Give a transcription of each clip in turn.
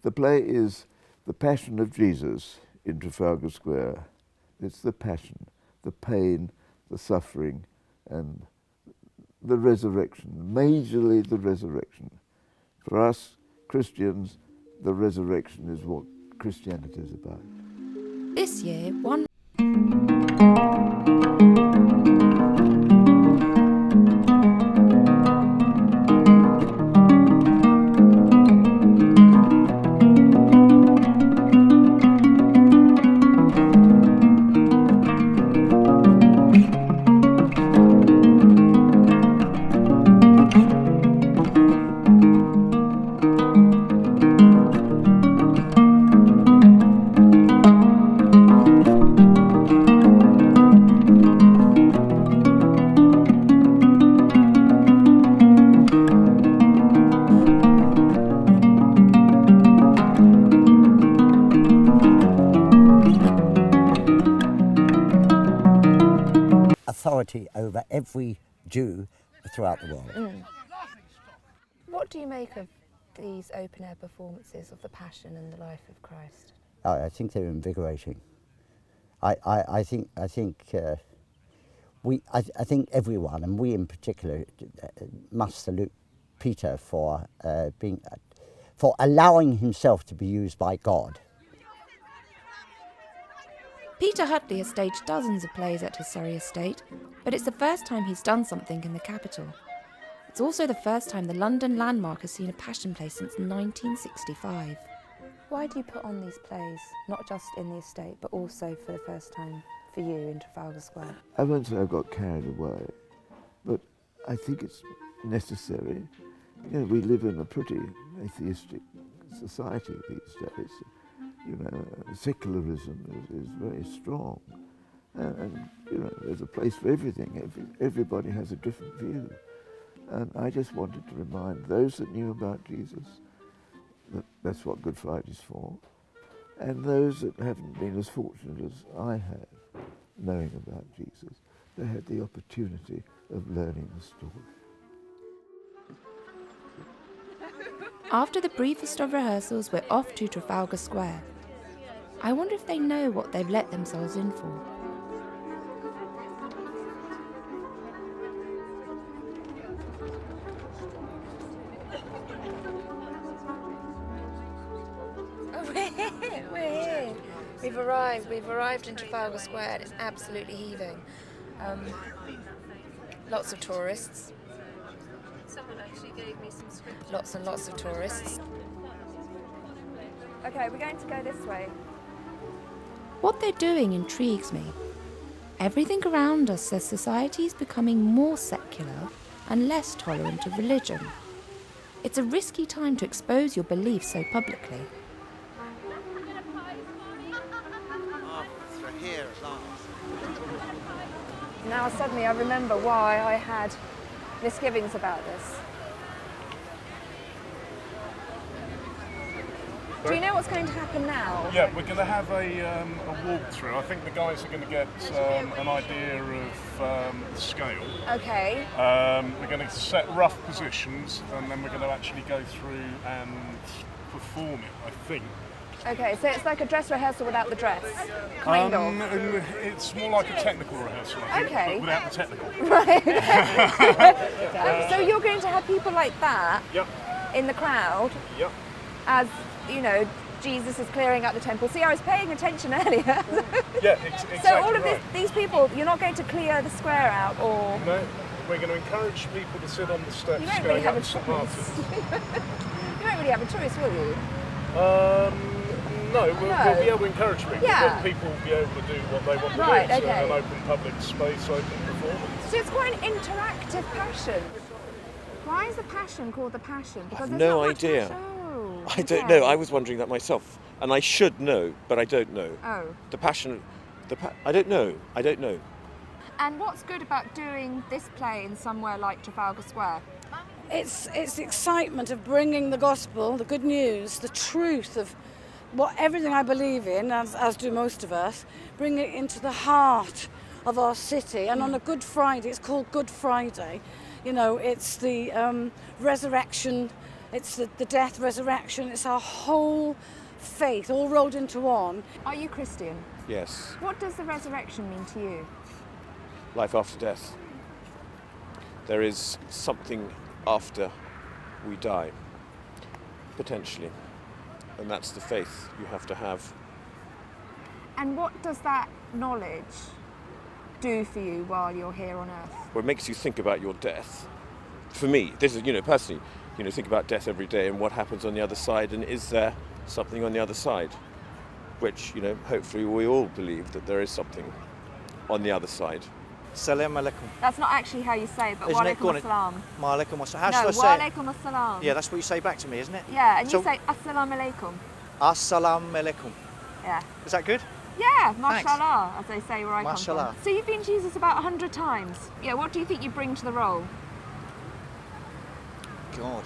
The play is the Passion of Jesus in Trafalgar Square. It's the passion, the pain, the suffering, and the resurrection, majorly the resurrection. For us Christians, the resurrection is what Christianity is about. This year, one authority over every Jew throughout the world. What do you make of these open-air performances of the Passion and the life of Christ? I think they're invigorating. I think everyone, and we in particular, must salute Peter for allowing himself to be used by God. Peter Hutley has staged dozens of plays at his Surrey estate, but it's the first time he's done something in the capital. It's also the first time the London Landmark has seen a Passion play since 1965. Why do you put on these plays, not just in the estate, but also for the first time for you in Trafalgar Square? I won't say I got carried away, but I think it's necessary. You know, we live in a pretty atheistic society these days. You know, secularism is very strong, and you know, there's a place for everything. Everybody has a different view, and I just wanted to remind those that knew about Jesus that that's what Good Friday's for, and those that haven't been as fortunate as I have, knowing about Jesus, they had the opportunity of learning the story. After the briefest of rehearsals, we're off to Trafalgar Square. I wonder if they know what they've let themselves in for. Oh, we're here. We've arrived in Trafalgar Square and it's absolutely heaving. Lots of tourists. Someone actually gave me some scripture. Lots and lots of tourists. Okay, we're going to go this way. What they're doing intrigues me. Everything around us says society is becoming more secular and less tolerant of religion. It's a risky time to expose your beliefs so publicly. We're here at last. Now suddenly I remember why I had misgivings about this. Do you know what's going to happen now? Yeah, we're going to have a walkthrough. I think the guys are going to get an idea of the scale. Okay. We're going to set rough positions, and then we're going to actually go through and perform it, I think. Okay, so it's like a dress rehearsal without the dress, kind of. It's more like a technical rehearsal, I think, Okay. but without the technical. Right. So you're going to have people like that Yep, in the crowd yep. as, you know, Jesus is clearing out the temple. See, I was paying attention earlier. Yeah, exactly. So all of right. these people, you're not going to clear the square out, or... No, we're going to encourage people to sit on the steps You don't really going have up a to St. choice. Martin's. You won't really have a choice, will you? No, we'll be able to encourage people, Yeah. but people will be able to do what they want to Right, do. So okay. an open public space, open performance. So it's quite an interactive passion. Why is the passion called the passion? Because I've there's no not much idea. Oh, I don't okay. know. I was wondering that myself, and I should know, but I don't know. Oh. The passion, I don't know. I don't know. And what's good about doing this play in somewhere like Trafalgar Square? It's the excitement of bringing the gospel, the good news, the truth of everything I believe in, as do most of us, bring it into the heart of our city. And on a Good Friday, it's called Good Friday. You know, it's the resurrection. it's the death, resurrection, it's our whole faith all rolled into one. Are you Christian? Yes. What does the resurrection mean to you? Life after death. There is something after we die, potentially. And that's the faith you have to have. And what does that knowledge do for you while you're here on earth? Well, it makes you think about your death. For me, this is, personally, think about death every day and what happens on the other side, and is there something on the other side? Which, hopefully we all believe that there is something on the other side. Salam alaikum. That's not actually how you say it, but Isn't it? Go walaikum on. assalam. Ma alaikum assalam. How No, should I say it? walaikum assalam. Yeah, that's what you say back to me, isn't it? Yeah, and So- you say assalamu alaikum. Assalamu alaikum. Yeah. Is that good? Yeah, Thanks. mashallah, as they say where I come Mashallah. from. So you've been Jesus about 100 times. Yeah, what do you think you bring to the role? God.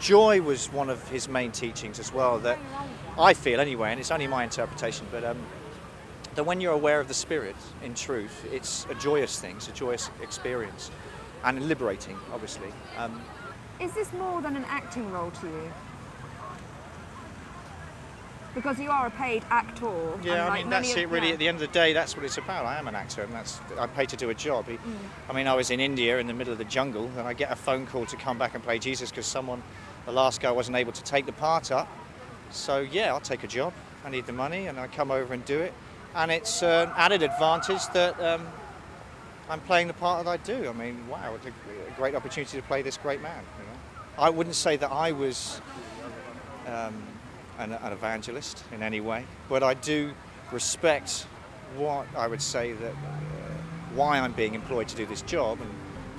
Joy was one of his main teachings as well, that I feel anyway, and it's only my interpretation, but that when you're aware of the Spirit in truth, it's a joyous thing, it's a joyous experience, and liberating, obviously. Is this more than an acting role to you? Because you are a paid actor. Yeah, and that's it really. At the end of the day, that's what it's about. I am an actor, and I'm paid to do a job. I was in India in the middle of the jungle, and I get a phone call to come back and play Jesus because the last guy wasn't able to take the part up. So yeah, I'll take a job. I need the money, and I come over and do it. And it's an added advantage that I'm playing the part that I do. Wow, it's a great opportunity to play this great man. I wouldn't say that I was an evangelist in any way, but I do respect what I would say that why I'm being employed to do this job and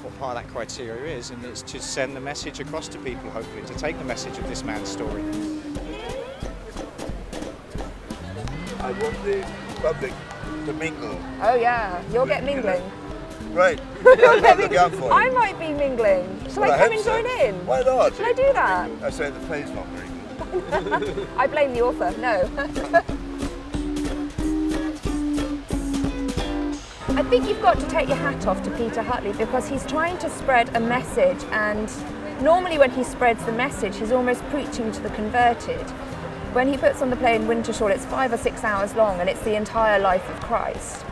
what part of that criteria is, and it's to send the message across to people, hopefully, to take the message of this man's story. I want the public to mingle. Oh yeah, you'll get mingling. Right. You'll get Look out for you. I might be mingling. Shall Well, I I come hope and so. join in? Why not? Shall I do that? I say the play's not very good. I blame the author. No. I think you've got to take your hat off to Peter Hutley because he's trying to spread a message, and normally when he spreads the message he's almost preaching to the converted. When he puts on the play in Wintershall, it's 5 or 6 hours long and it's the entire life of Christ.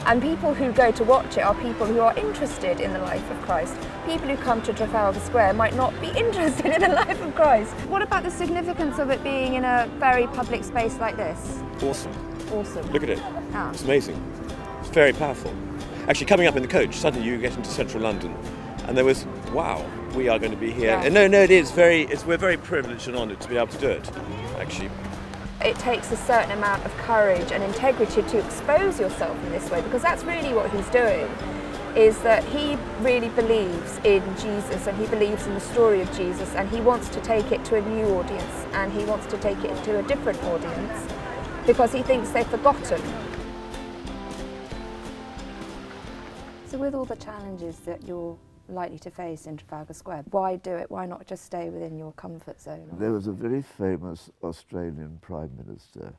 And people who go to watch it are people who are interested in the life of Christ. People who come to Trafalgar Square might not be interested in the life of Christ. What about the significance of it being in a very public space like this? Awesome. Awesome. Look at it. Ah. It's amazing. It's very powerful. Actually, coming up in the coach, suddenly you get into central London, and there was, wow, we are going to be here. Yeah. And no, it is we're very privileged and honoured to be able to do it, actually. It takes a certain amount of courage and integrity to expose yourself in this way, because that's really what he's doing, is that he really believes in Jesus and he believes in the story of Jesus, and he wants to take it to a new audience and he wants to take it to a different audience because he thinks they've forgotten. So with all the challenges that you're likely to face in Trafalgar Square, why do it? Why not just stay within your comfort zone? There was a very famous Australian Prime Minister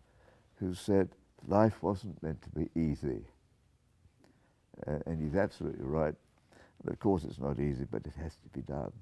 who said life wasn't meant to be easy. And he's absolutely right. And of course it's not easy, but it has to be done.